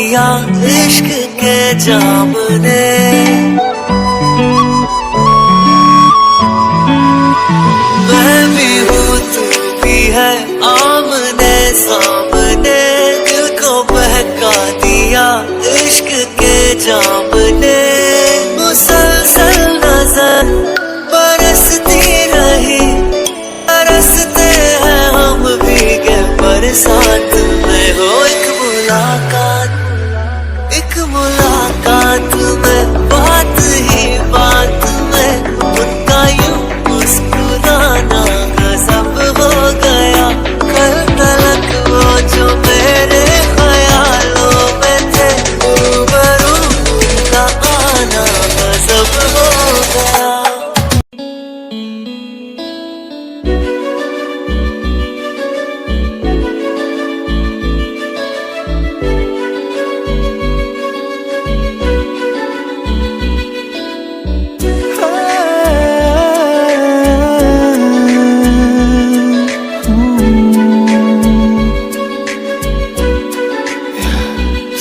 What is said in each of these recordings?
दिया इश्क के जाम ने। मैं भी हूँ तू भी है आमने सामने, दिल को बहका दिया इश्क के जाम ने। मुसलसल नजर बरसती रही, बरसते हैं हम भीगे बरसात में। हो एक मुलाकात में, बात ही बात में उनका यूं मुस्कुराना गजब हो गया। कल तलक वो जो मेरे ख्यालों में थे, रूबरू उनका आना गजब हो गया।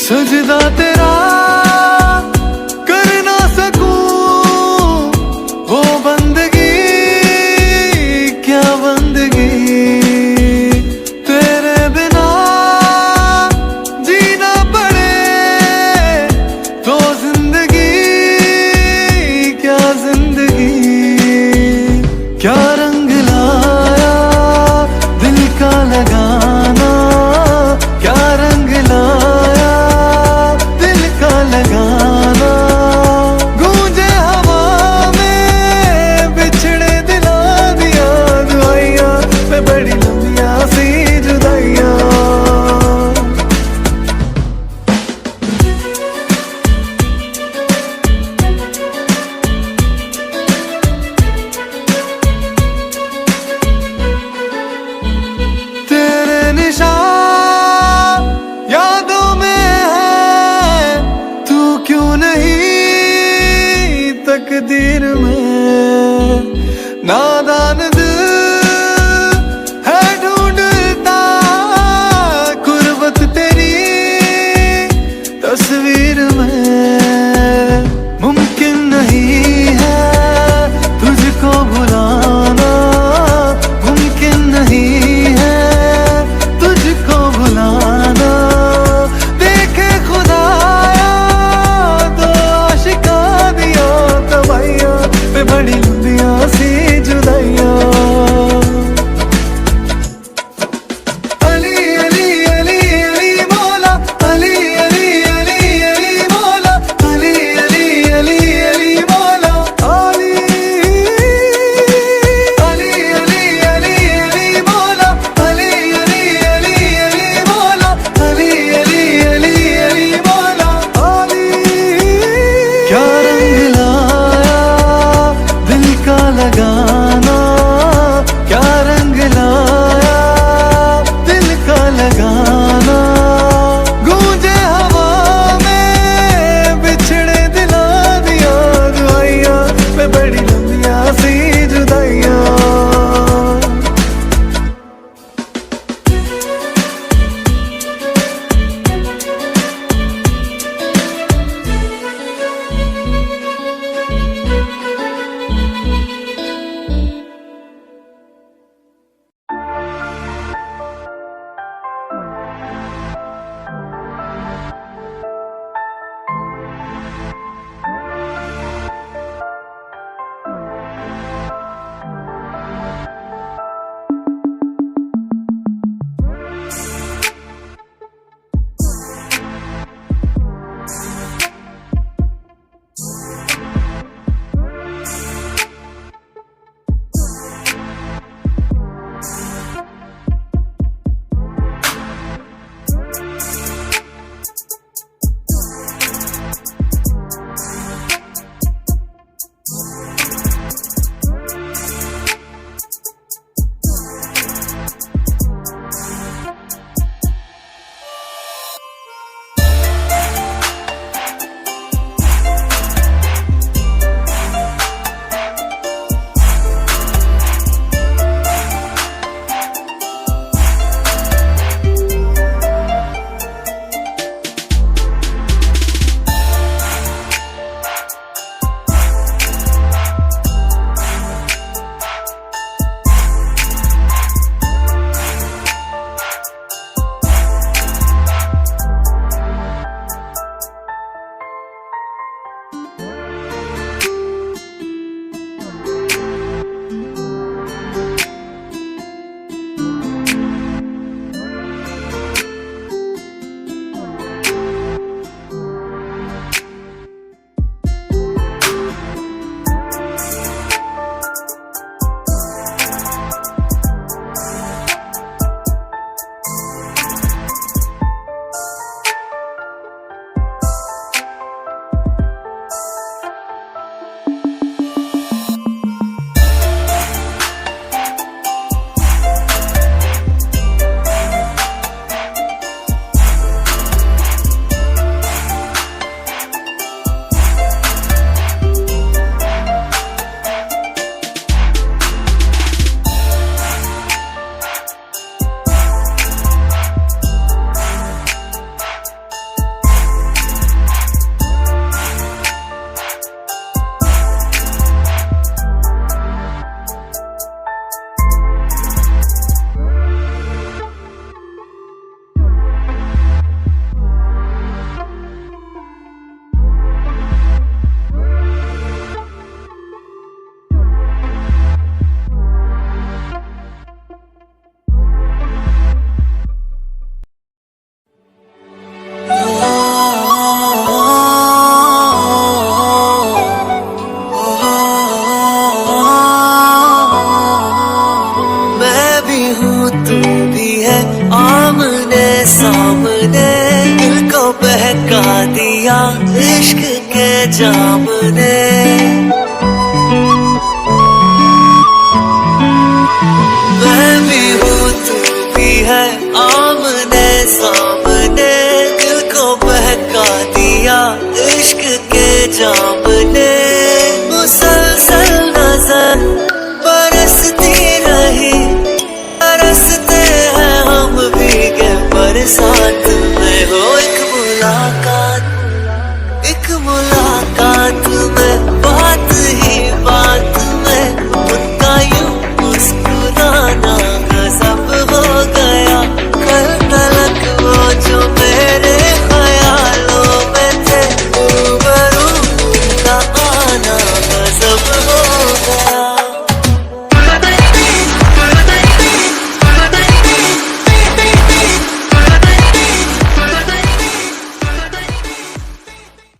सजदा तेरा कर ना सकूं, वो बंदगी क्या बंदगी। तेरे बिना जीना पड़े तो जिंदगी क्या जिंदगी। क्या रंग लाया दिल का लगाना, क्या रंग लाया लगाना। गूंजे हवा में बिछड़े दिला दिया दुआइया, मैं बड़ी लंबिया सी जुदाइया। तेरे निशान यादों में है, तू क्यों नहीं तकदीर में। नादान दिल है ढूंढता कुर्बत तेरी तस्वीर में। मुमकिन नहीं है तुझको भुलाना, मुमकिन नहीं है तुझको भुलाना। देखे खुदाया तो आशिका दिया तबाइया, मैं बड़ी लंबिया सी जुदाइया। अली अली अली अली मौला, अली अली अली अली मौला, दिया इश्क के जाम ने। मैं भी हूँ तू भी है आमने सामने, दिल को बहका दिया इश्क के जाम ने। मुसलसल नजर बरसती रही, बरसते हैं हम भीगे बरसात में। हो एक मुलाकात में